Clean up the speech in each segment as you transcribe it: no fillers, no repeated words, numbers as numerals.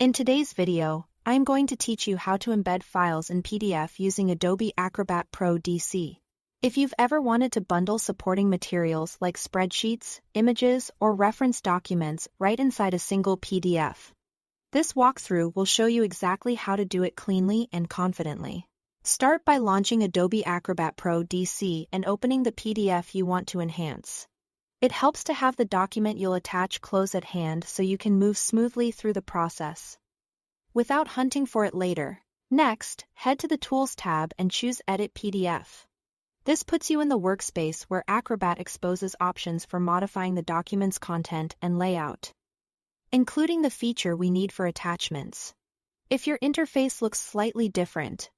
In today's video, I'm going to teach you how to embed files in PDF using Adobe Acrobat Pro DC. If you've ever wanted to bundle supporting materials like spreadsheets, images, or reference documents right inside a single PDF, this walkthrough will show you exactly how to do it cleanly and confidently. Start by launching Adobe Acrobat Pro DC and opening the PDF you want to enhance. It helps to have the document you'll attach close at hand so you can move smoothly through the process without hunting for it later. Next, head to the Tools tab and choose Edit PDF. This puts you in the workspace where Acrobat exposes options for modifying the document's content and layout, including the feature we need for attachments. If your interface looks slightly different,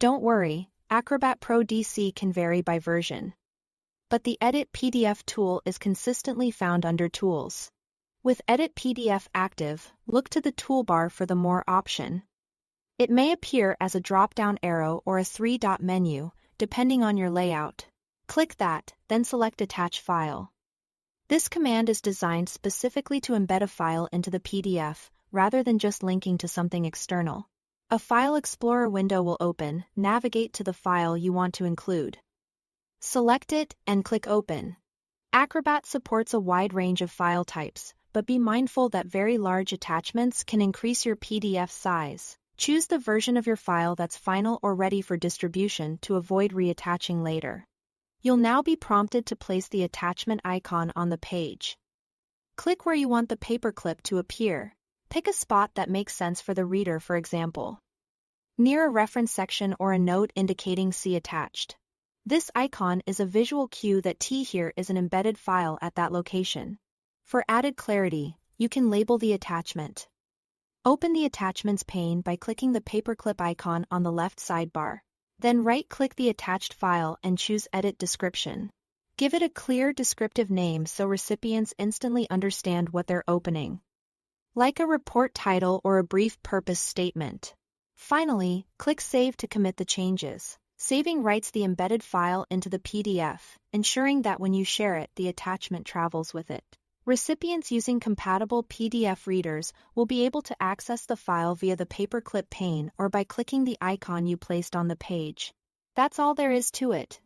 don't worry, Acrobat Pro DC can vary by version, but the Edit PDF tool is consistently found under Tools. With Edit PDF active, look to the toolbar for the More option. It may appear as a drop-down arrow or a three-dot menu, depending on your layout. Click that, then select Attach File. This command is designed specifically to embed a file into the PDF, rather than just linking to something external. A File Explorer window will open. Navigate to the file you want to include. Select it and click Open. Acrobat supports a wide range of file types, but be mindful that very large attachments can increase your PDF size. Choose the version of your file that's final or ready for distribution to avoid reattaching later. You'll now be prompted to place the attachment icon on the page. Click where you want the paperclip to appear. Pick a spot that makes sense for the reader, for example, near a reference section or a note indicating See Attached. This icon is a visual cue that T here is an embedded file at that location. For added clarity, you can label the attachment. Open the Attachments pane by clicking the paperclip icon on the left sidebar. Then right-click the attached file and choose Edit Description. Give it a clear, descriptive name so recipients instantly understand what they're opening, like a report title or a brief purpose statement. Finally, click Save to commit the changes. Saving writes the embedded file into the PDF, ensuring that when you share it, the attachment travels with it. Recipients using compatible PDF readers will be able to access the file via the paperclip pane or by clicking the icon you placed on the page. That's all there is to it.